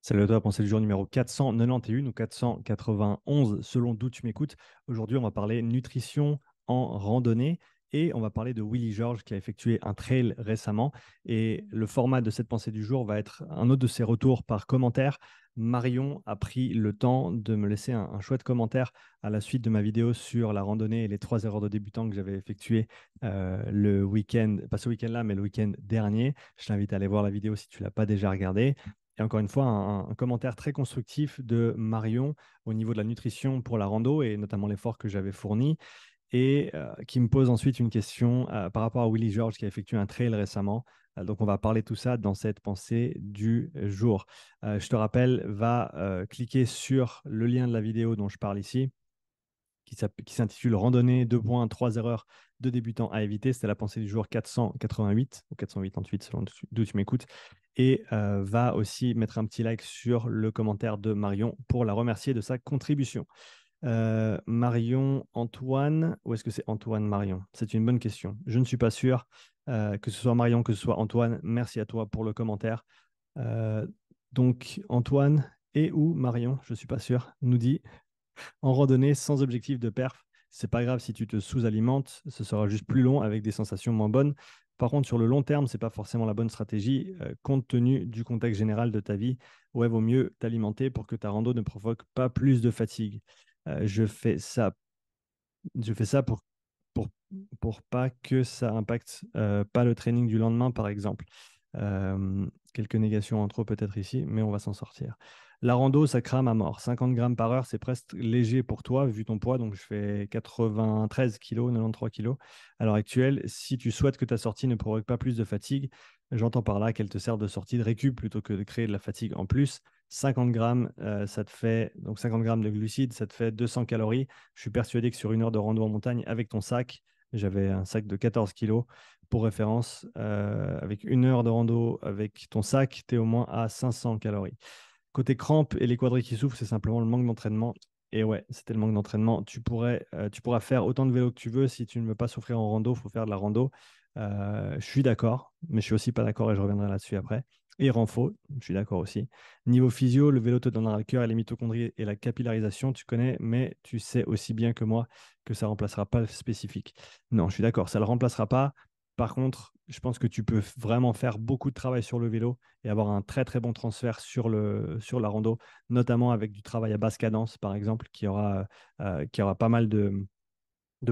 Salut à toi, pensée du jour numéro 491 ou 491 selon d'où tu m'écoutes. Aujourd'hui, on va parler nutrition en randonnée et on va parler de Willy George qui a effectué un trail récemment. Et le format de cette pensée du jour va être un autre de ses retours par commentaire. Marion a pris le temps de me laisser un chouette commentaire à la suite de ma vidéo sur la randonnée et les 3 erreurs de débutant que j'avais effectué le week-end, pas ce week-end-là, mais le week-end dernier. Je t'invite à aller voir la vidéo si tu ne l'as pas déjà regardée. Et encore une fois, un commentaire très constructif de Marion au niveau de la nutrition pour la rando et notamment l'effort que j'avais fourni et qui me pose ensuite une question par rapport à Willy George qui a effectué un trail récemment. Donc, on va parler de tout ça dans cette pensée du jour. Je te rappelle, va cliquer sur le lien de la vidéo dont je parle ici qui s'intitule Randonnée 2.3 erreurs de débutants à éviter. C'était la pensée du jour 488 ou 488 selon d'où tu m'écoutes. Et va aussi mettre un petit like sur le commentaire de Marion pour la remercier de sa contribution. Marion, Antoine, ou est-ce que c'est Antoine Marion? C'est une bonne question. Je ne suis pas sûr. Que ce soit Marion, que ce soit Antoine, merci à toi pour le commentaire. Euh, donc, Antoine et ou Marion, je ne suis pas sûr, nous dit en randonnée sans objectif de perf, c'est pas grave si tu te sous-alimentes, ce sera juste plus long avec des sensations moins bonnes. Par contre, sur le long terme, c'est pas forcément la bonne stratégie compte tenu du contexte général de ta vie. Ouais, vaut mieux t'alimenter pour que ta rando ne provoque pas plus de fatigue. Je fais ça, je fais ça pour, pour pas que ça impacte pas le training du lendemain, par exemple. Quelques négations en trop peut-être ici, mais on va s'en sortir. La rando, ça crame à mort. 50 grammes par heure, c'est presque léger pour toi, vu ton poids. Donc, je fais 93 kilos, 93 kilos à l'heure actuelle. Si tu souhaites que ta sortie ne provoque pas plus de fatigue, j'entends par là qu'elle te sert de sortie de récup plutôt que de créer de la fatigue en plus. 50 grammes, ça te fait donc 50 grammes de glucides, ça te fait 200 calories. Je suis persuadé que sur une heure de rando en montagne avec ton sac, j'avais un sac de 14 kilos. Pour référence, avec une heure de rando avec ton sac, tu es au moins à 500 calories. Côté crampes et les quadris qui souffrent, c'est simplement le manque d'entraînement. Et ouais, c'était le manque d'entraînement. Tu pourras faire autant de vélo que tu veux. Si tu ne veux pas souffrir en rando, il faut faire de la rando. Je suis d'accord, mais je suis aussi pas d'accord et je reviendrai là-dessus après. Et renfo, je suis d'accord aussi. Niveau physio, le vélo te donnera le cœur et les mitochondries et la capillarisation, tu connais, mais tu sais aussi bien que moi que ça remplacera pas le spécifique. Non, je suis d'accord, ça ne le remplacera pas. Par contre, je pense que tu peux vraiment faire beaucoup de travail sur le vélo et avoir un très très bon transfert sur la rando, notamment avec du travail à basse cadence, par exemple, qui aura pas mal de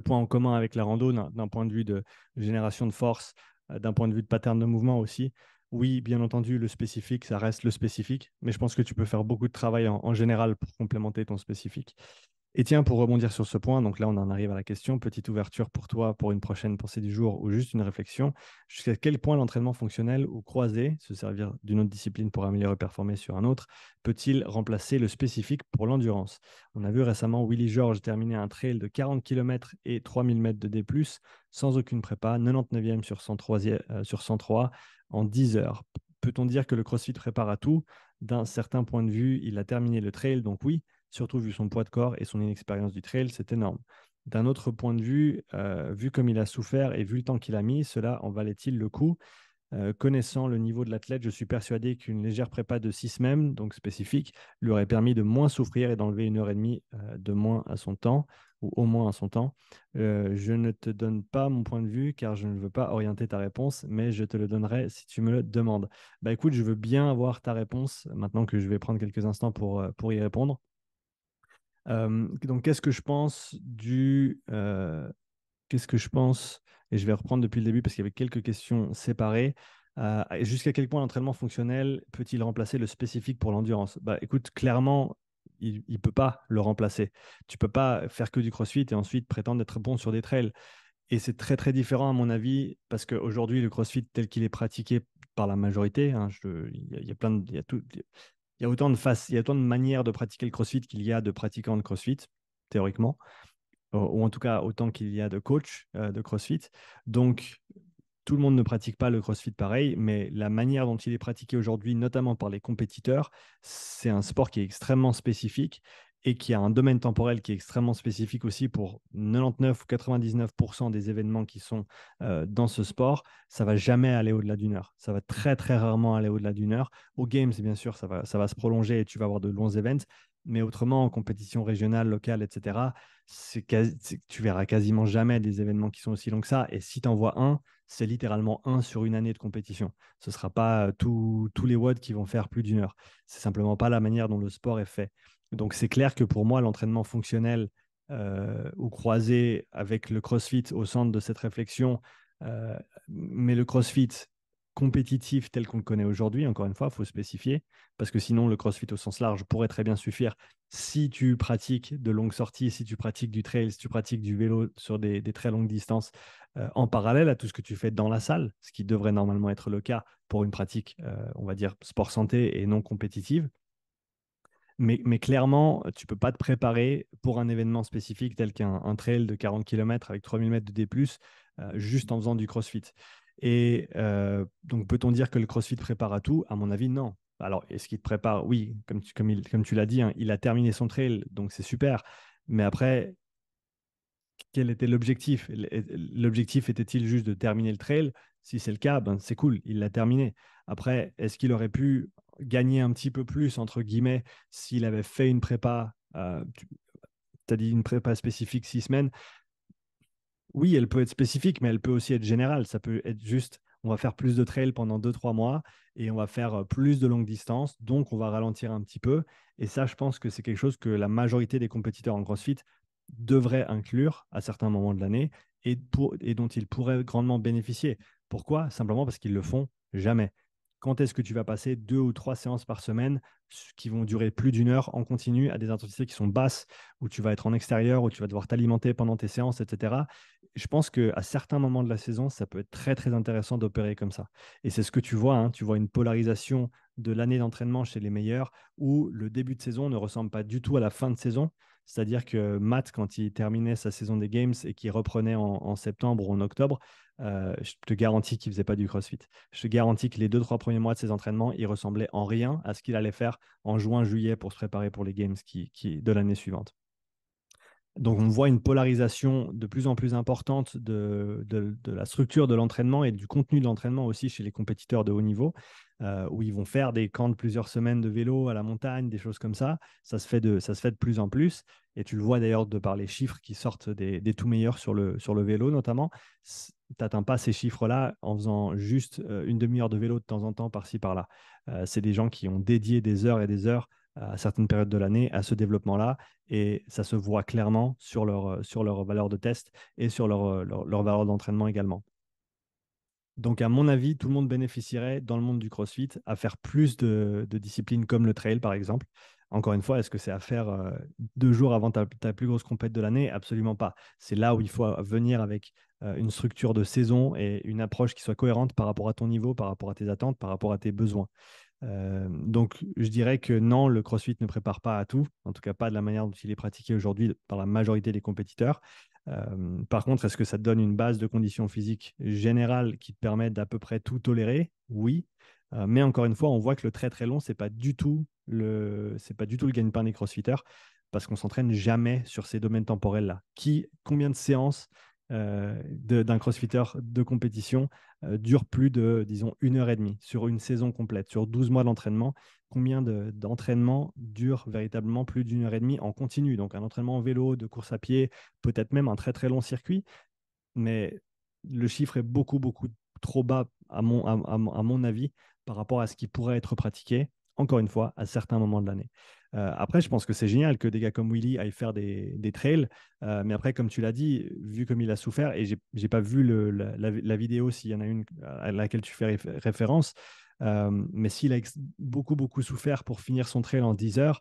points en commun avec la rando, d'un point de vue de génération de force, d'un point de vue de pattern de mouvement aussi. Oui, bien entendu, le spécifique, ça reste le spécifique, mais je pense que tu peux faire beaucoup de travail en général pour complémenter ton spécifique. Et tiens, pour rebondir sur ce point, donc là on en arrive à la question, petite ouverture pour toi pour une prochaine pensée du jour ou juste une réflexion. Jusqu'à quel point l'entraînement fonctionnel ou croisé, se servir d'une autre discipline pour améliorer et performer sur un autre, peut-il remplacer le spécifique pour l'endurance? On a vu récemment Willy George terminer un trail de 40 km et 3000 mètres de D+, sans aucune prépa, 99e sur 103 en 10 heures. Peut-on dire que le CrossFit prépare à tout? D'un certain point de vue, il a terminé le trail, donc oui, surtout vu son poids de corps et son inexpérience du trail, c'est énorme. D'un autre point de vue, vu comme il a souffert et vu le temps qu'il a mis, cela en valait-il le coup? Connaissant le niveau de l'athlète, je suis persuadé qu'une légère prépa de 6 semaines, donc spécifique, lui aurait permis de moins souffrir et d'enlever une heure et demie de moins à son temps, ou au moins à son temps. Je ne te donne pas mon point de vue car je ne veux pas orienter ta réponse, mais je te le donnerai si tu me le demandes. Bah écoute, je veux bien avoir ta réponse maintenant que je vais prendre quelques instants pour y répondre. Donc, qu'est-ce que je pense, et je vais reprendre depuis le début parce qu'il y avait quelques questions séparées. Jusqu'à quel point l'entraînement fonctionnel peut-il remplacer le spécifique pour l'endurance? Bah, écoute, clairement, il ne peut pas le remplacer. Tu peux pas faire que du CrossFit et ensuite prétendre d'être bon sur des trails. Et c'est très, très différent, à mon avis, parce qu'aujourd'hui, le CrossFit tel qu'il est pratiqué par la majorité, hein, il y a plein de, il y a tout, il y a autant de il y a autant de manières de pratiquer le CrossFit qu'il y a de pratiquants de CrossFit, théoriquement, ou en tout cas autant qu'il y a de coachs de CrossFit. Donc, tout le monde ne pratique pas le CrossFit pareil, mais la manière dont il est pratiqué aujourd'hui, notamment par les compétiteurs, c'est un sport qui est extrêmement spécifique et qui a un domaine temporel qui est extrêmement spécifique aussi pour 99 ou 99% des événements qui sont dans ce sport, ça va jamais aller au-delà d'une heure. Ça va très très rarement aller au-delà d'une heure. Aux Games, bien sûr, ça va se prolonger et tu vas avoir de longs events. Mais autrement, en compétition régionale, locale, etc., tu verras quasiment jamais des événements qui sont aussi longs que ça. Et si tu en vois un, c'est littéralement un sur une année de compétition. Ce ne sera pas tous les WOD qui vont faire plus d'une heure. C'est simplement pas la manière dont le sport est fait. Donc c'est clair que pour moi, l'entraînement fonctionnel ou croisé avec le CrossFit au centre de cette réflexion, euh, mais le CrossFit compétitif tel qu'on le connaît aujourd'hui, encore une fois, il faut spécifier, parce que sinon le CrossFit au sens large pourrait très bien suffire si tu pratiques de longues sorties, si tu pratiques du trail, si tu pratiques du vélo sur des très longues distances en parallèle à tout ce que tu fais dans la salle, ce qui devrait normalement être le cas pour une pratique, on va dire, sport santé et non compétitive. Mais clairement, tu ne peux pas te préparer pour un événement spécifique tel qu'un trail de 40 km avec 3000 mètres de D+, juste en faisant du CrossFit. Et donc, peut-on dire que le CrossFit prépare à tout? À mon avis, non. Alors, est-ce qu'il te prépare? Oui, comme tu l'as dit, hein, il a terminé son trail, donc c'est super. Mais après, quel était l'objectif? L'objectif était-il juste de terminer le trail? Si c'est le cas, ben c'est cool, il l'a terminé. Après, est-ce qu'il aurait pu gagner un petit peu plus, entre guillemets, s'il avait fait une prépa, tu as dit une prépa spécifique 6 semaines? Oui, elle peut être spécifique, mais elle peut aussi être générale. Ça peut être juste, on va faire plus de trail pendant 2, 3 mois et on va faire plus de longues distances, donc on va ralentir un petit peu. Et ça, je pense que c'est quelque chose que la majorité des compétiteurs en CrossFit devraient inclure à certains moments de l'année et dont ils pourraient grandement bénéficier. Pourquoi? Simplement parce qu'ils le font jamais. Quand est-ce que tu vas passer 2 ou 3 séances par semaine qui vont durer plus d'une heure en continu à des intensités qui sont basses, où tu vas être en extérieur, où tu vas devoir t'alimenter pendant tes séances, etc. Je pense qu'à certains moments de la saison, ça peut être très très intéressant d'opérer comme ça. Et c'est ce que tu vois, hein, tu vois une polarisation de l'année d'entraînement chez les meilleurs, où le début de saison ne ressemble pas du tout à la fin de saison. C'est-à-dire que Matt, quand il terminait sa saison des Games et qu'il reprenait en septembre ou en octobre, je te garantis qu'il ne faisait pas du CrossFit. Je te garantis que les 2, 3 premiers mois de ses entraînements, il ressemblait en rien à ce qu'il allait faire en juin, juillet pour se préparer pour les Games de l'année suivante. Donc, on voit une polarisation de plus en plus importante de la structure de l'entraînement et du contenu de l'entraînement aussi chez les compétiteurs de haut niveau, où ils vont faire des camps de plusieurs semaines de vélo à la montagne, des choses comme ça. Ça se fait de plus en plus. Et tu le vois d'ailleurs de par les chiffres qui sortent des tout meilleurs sur le vélo notamment. Tu n'atteins pas ces chiffres-là en faisant juste une demi-heure de vélo de temps en temps par-ci, par-là. C'est des gens qui ont dédié des heures et des heures à certaines périodes de l'année à ce développement-là et ça se voit clairement sur leur valeur de test et sur leur valeur d'entraînement également. Donc, à mon avis, tout le monde bénéficierait dans le monde du CrossFit à faire plus de disciplines comme le trail, par exemple. Encore une fois, est-ce que c'est à faire 2 jours avant ta plus grosse compète de l'année? Absolument pas. C'est là où il faut venir avec une structure de saison et une approche qui soit cohérente par rapport à ton niveau, par rapport à tes attentes, par rapport à tes besoins. Donc, je dirais que non, le CrossFit ne prépare pas à tout, en tout cas pas de la manière dont il est pratiqué aujourd'hui par la majorité des compétiteurs. Par contre, est-ce que ça te donne une base de conditions physiques générales qui te permettent d'à peu près tout tolérer? Oui. Mais encore une fois, on voit que le très très long, c'est pas du tout le gagne-pain des crossfitters parce qu'on s'entraîne jamais sur ces domaines temporels-là. Combien de séances d'un crossfitter de compétition dure plus de, disons, 1 heure et demie sur une saison complète, sur 12 mois d'entraînement? Combien d'entraînements dure véritablement plus d'1 heure et demie en continu? Donc un entraînement en vélo, de course à pied, peut-être même un très très long circuit, mais le chiffre est beaucoup beaucoup trop bas à mon avis par rapport à ce qui pourrait être pratiqué, encore une fois, à certains moments de l'année. Après, je pense que c'est génial que des gars comme Willy aillent faire des trails, mais après, comme tu l'as dit, vu comme il a souffert, et j'ai pas vu la vidéo s'il y en a une à laquelle tu fais référence, mais s'il a beaucoup beaucoup souffert pour finir son trail en 10 heures,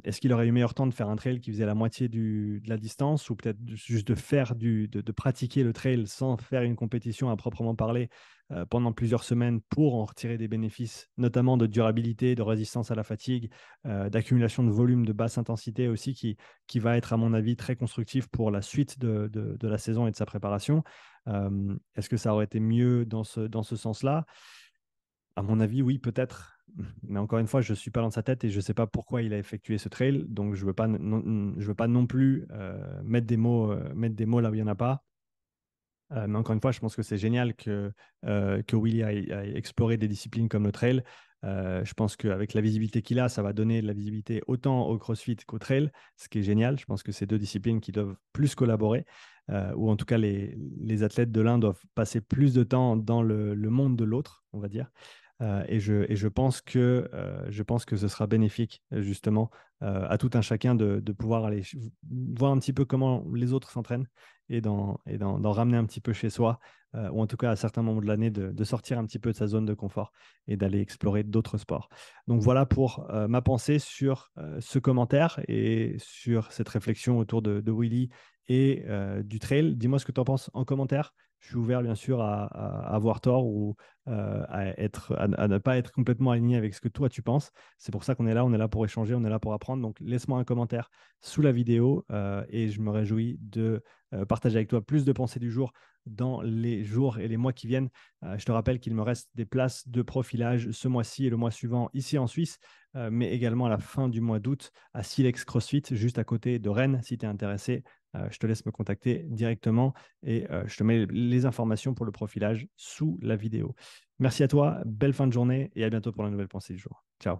est-ce qu'il aurait eu meilleur temps de faire un trail qui faisait la moitié de la distance ou peut-être juste de pratiquer le trail sans faire une compétition à proprement parler pendant plusieurs semaines pour en retirer des bénéfices, notamment de durabilité, de résistance à la fatigue, d'accumulation de volume de basse intensité aussi qui va être à mon avis très constructif pour la suite de la saison et de sa préparation. Est-ce que ça aurait été mieux dans ce sens-là? À mon avis, oui, peut-être, Mais encore une fois, je ne suis pas dans sa tête et je ne sais pas pourquoi il a effectué ce trail. Donc, je ne veux pas je veux pas non plus mettre des mots là où il n'y en a pas. Mais encore une fois, je pense que c'est génial que Willy aille explorer des disciplines comme le trail. Je pense qu'avec la visibilité qu'il a, ça va donner de la visibilité autant au CrossFit qu'au trail, ce qui est génial. Je pense que c'est deux disciplines qui doivent plus collaborer, ou en tout cas les athlètes de l'un doivent passer plus de temps dans le monde de l'autre, on va dire. Et je pense que ce sera bénéfique, justement, à tout un chacun de pouvoir aller voir un petit peu comment les autres s'entraînent d'en ramener un petit peu chez soi, ou en tout cas à certains moments de l'année, de sortir un petit peu de sa zone de confort et d'aller explorer d'autres sports. Donc voilà pour ma pensée sur ce commentaire et sur cette réflexion autour de Willy et du trail. Dis-moi ce que tu en penses en commentaire. Je suis ouvert bien sûr à avoir tort ou à ne pas être complètement aligné avec ce que toi tu penses. C'est pour ça qu'on est là, on est là pour échanger, on est là pour apprendre. Donc laisse-moi un commentaire sous la vidéo et je me réjouis de partager avec toi plus de pensées du jour dans les jours et les mois qui viennent. Je te rappelle qu'il me reste des places de profilage ce mois-ci et le mois suivant ici en Suisse, mais également à la fin du mois d'août à Silex CrossFit, juste à côté de Rennes. Si tu es intéressé, je te laisse me contacter directement et je te mets les informations pour le profilage sous la vidéo. Merci à toi, belle fin de journée et à bientôt pour la nouvelle pensée du jour. Ciao.